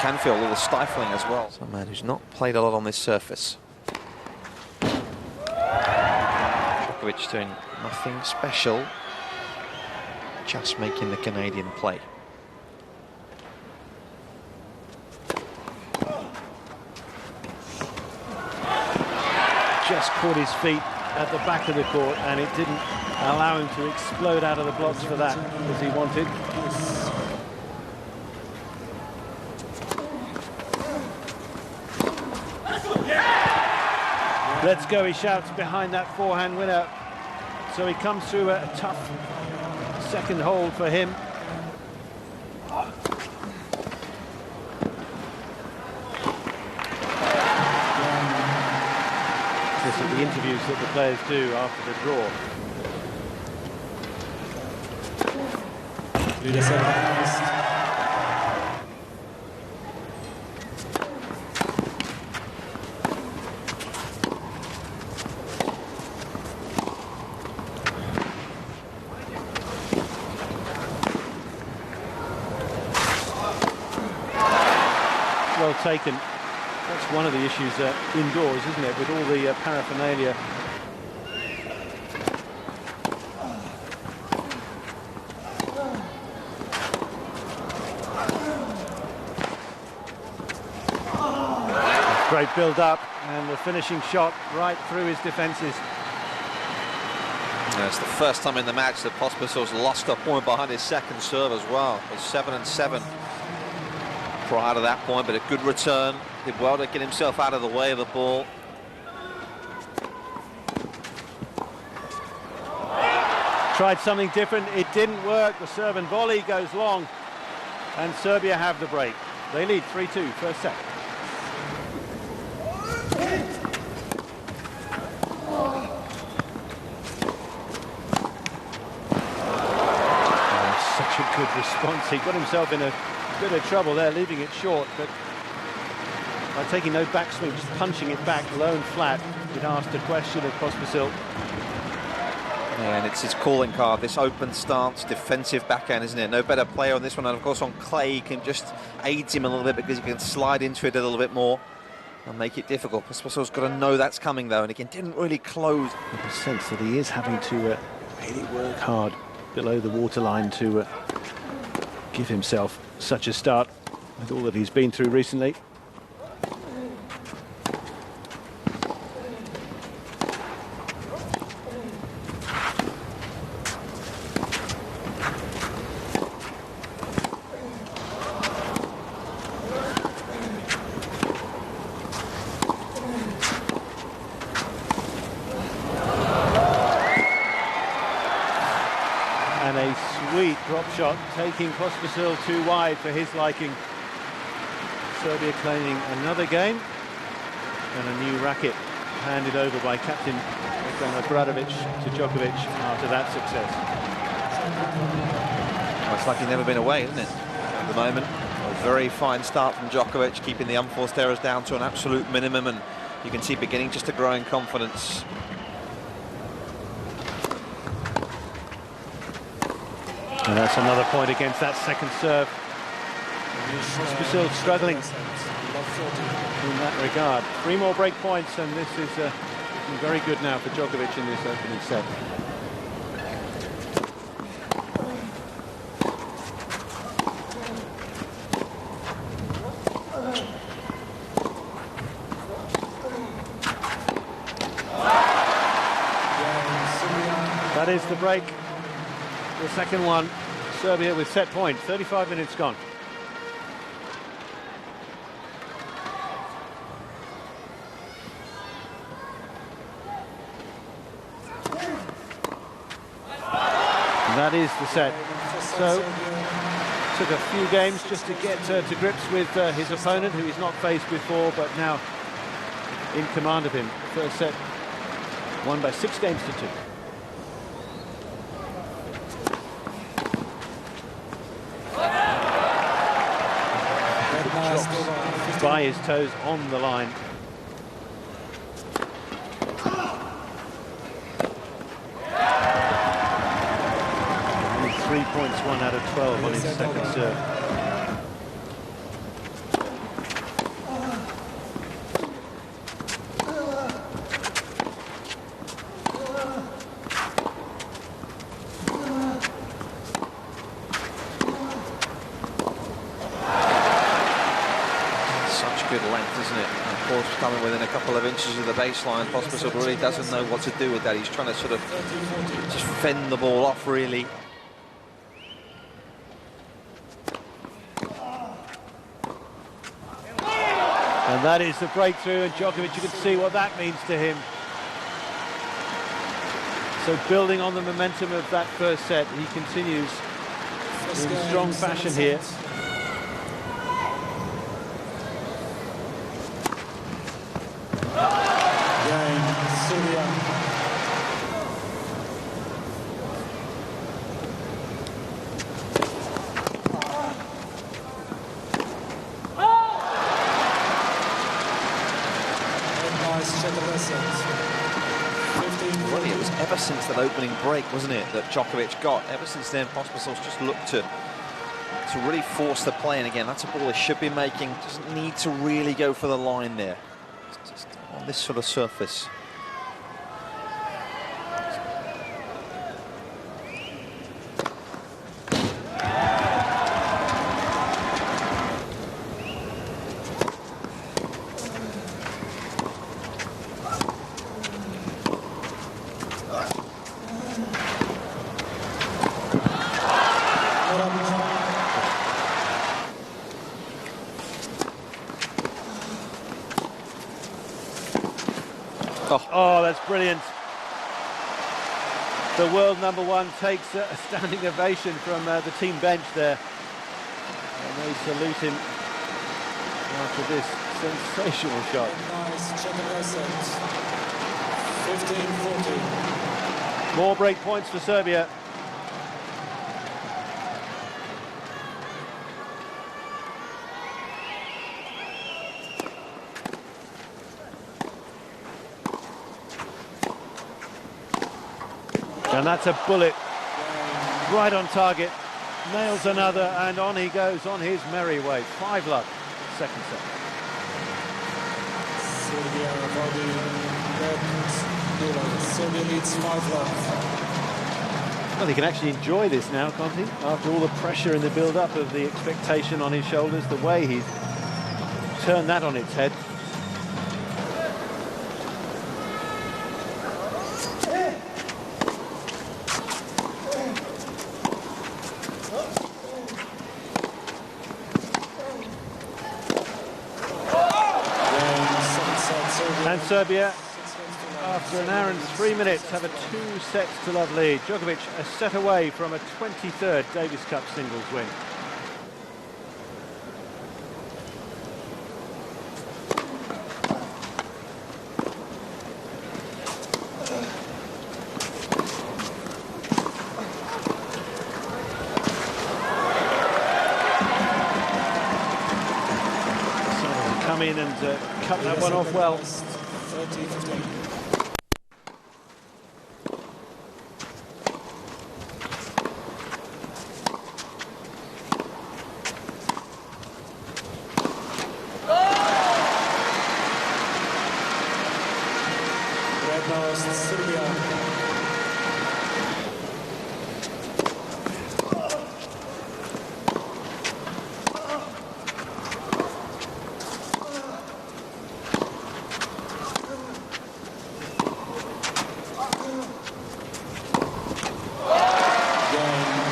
can feel a little stifling as well. Some man who's not played a lot on this surface. Djokovic doing nothing special, just making the Canadian play. Just caught his feet at the back of the court, and it didn't allow him to explode out of the blocks for that as he wanted. Let's go, he shouts behind that forehand winner. So he comes through a tough second hold for him. This is the interviews that the players do after the draw. Well taken. That's one of the issues indoors, isn't it, with all the paraphernalia. Great build-up, and the finishing shot right through his defences. Yeah, it's the first time in the match that Pospisil's lost a point behind his second serve as well. It was 7-7 prior to that point, but a good return. Did well to get himself out of the way of the ball. Tried something different, it didn't work. The serve and volley goes long, and Serbia have the break. They lead 3-2, first set. Such a good response. He got himself in a bit of trouble there, leaving it short, but by taking no backswing, just punching it back low and flat, he'd asked a question of Pospisil. Yeah, and it's his calling card, this open stance, defensive backhand, isn't it? No better player on this one, and of course on clay, he can just aids him a little bit because he can slide into it a little bit more and make it difficult. Pospisil's got to know that's coming though, and again, didn't really close. The sense that he is having to really work hard below the waterline to give himself such a start with all that he's been through recently. And a sweet drop shot, taking Pospisil too wide for his liking. Serbia claiming another game, and a new racket handed over by captain Obradovic to Djokovic after that success. Well, it's like he's never been away, isn't it? At the moment, a very fine start from Djokovic, keeping the unforced errors down to an absolute minimum, and you can see beginning just to grow in confidence. And that's another point against that second serve. Pospisil struggling in that regard. 3 more break points, and this is looking very good now for Djokovic in this opening set. That is the break. The second one, Serbia with set point, 35 minutes gone. That is the set. So, took a few games just to get to grips with his opponent, who he's not faced before, but now in command of him. First set won by 6-2. By his toes on the line. Only 3 points, 1 out of 12 on his second serve. isn't it? And of course, coming within a couple of inches of the baseline, Pospisil really doesn't know what to do with that. He's trying to sort of just fend the ball off, really. And that is the breakthrough, and Djokovic, you can see what that means to him. So building on the momentum of that first set, he continues in strong fashion here. Really, it was ever since that opening break, wasn't it, that Djokovic got. Ever since then, Pospisil's just looked to really force the play. And again, that's a ball he should be making. Doesn't need to really go for the line there. It's just on this sort of surface. Oh, that's brilliant. The world #1 takes a standing ovation from the team bench there. And they salute him after this sensational shot. Nice, check set. 15-14. More break points for Serbia. And that's a bullet, right on target, nails another, and on he goes on his merry way. 5-love, second set. Serbia leads 5-love. Well, he can actually enjoy this now, can't he? After all the pressure and the build-up of the expectation on his shoulders, the way he's turned that on its head. And Serbia, after an hour and 3 minutes, have a 2-sets-to-love lead. Djokovic a set away from a 23rd Davis Cup singles win. So come in and cut that one off well. 30-15. Serbia.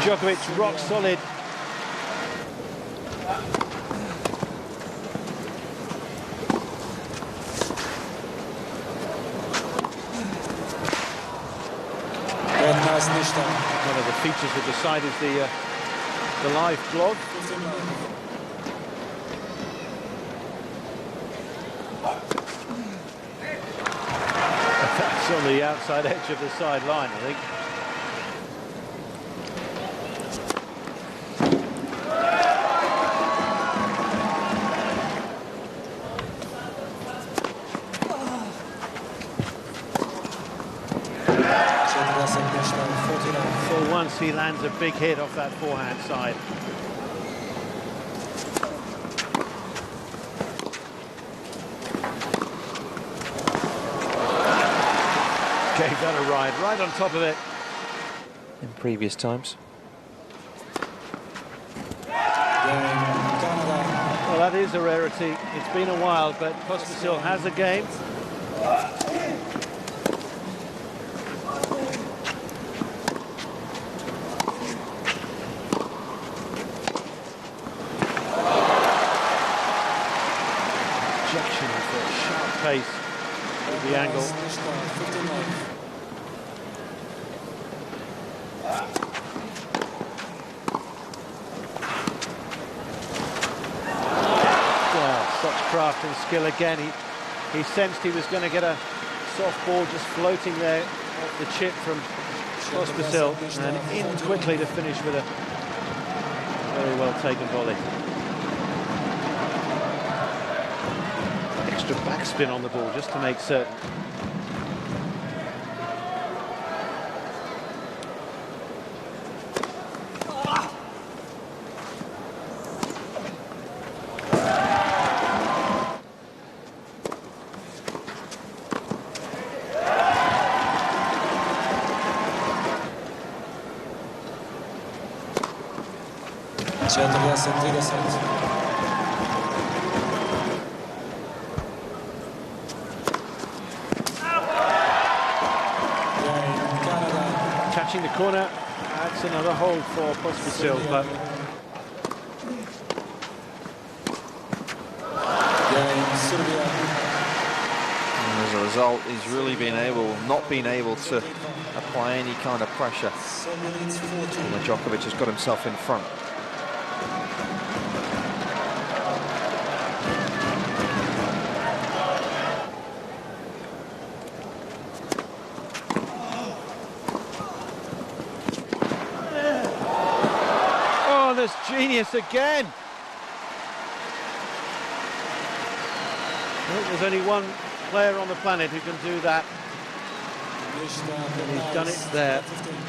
Djokovic rock solid. One of the features of the site is the live blog. That's on the outside edge of the sideline, I think. For once he lands a big hit off that forehand side. Gave that a ride, right on top of it. In previous times. Well, that is a rarity. It's been a while, but Pospisil has a game. Injection of a sharp pace with the angle. Such craft and skill again. He sensed he was going to get a soft ball just floating there off the chip from Pospisil, and in quickly to finish with a very well taken volley. Extra backspin on the ball just to make certain. Catching the corner, that's another hold for Pospisil, but and as a result, he's really not been able to apply any kind of pressure. And Djokovic has got himself in front. Genius again. Well, there's only one player on the planet who can do that. And he's done it there.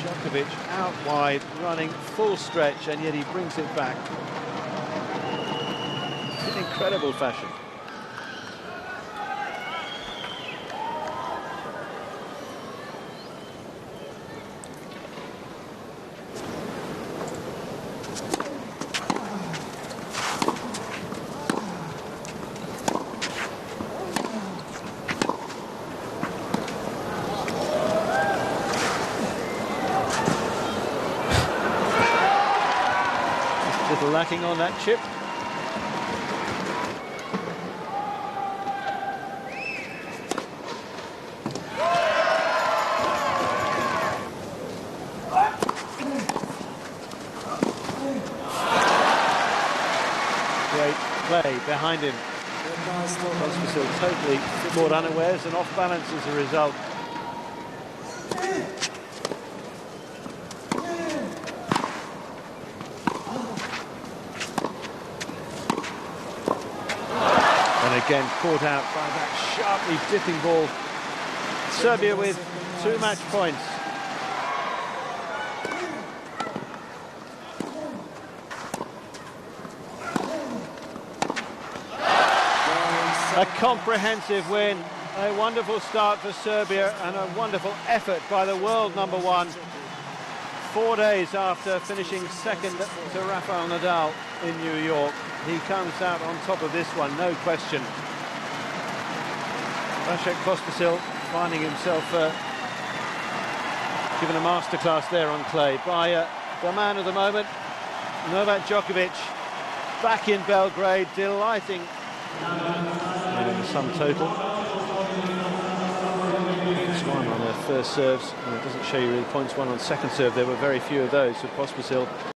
Djokovic out wide, running full stretch, and yet he brings it back in incredible fashion. Little lacking on that chip. Great play behind him. Pospisil totally caught unawares and off balance as a result. Again caught out by that sharply dipping ball. Serbia with 2 match points. A comprehensive win, a wonderful start for Serbia and a wonderful effort by the world #1. 4 days after finishing second to Rafael Nadal in New York. He comes out on top of this one, no question. Vasek Pospisil finding himself given a masterclass there on clay by the man of the moment, Novak Djokovic, back in Belgrade, delighting the sum total. Points won on their first serves, and it doesn't show you really points won on second serve. There were very few of those for Pospisil.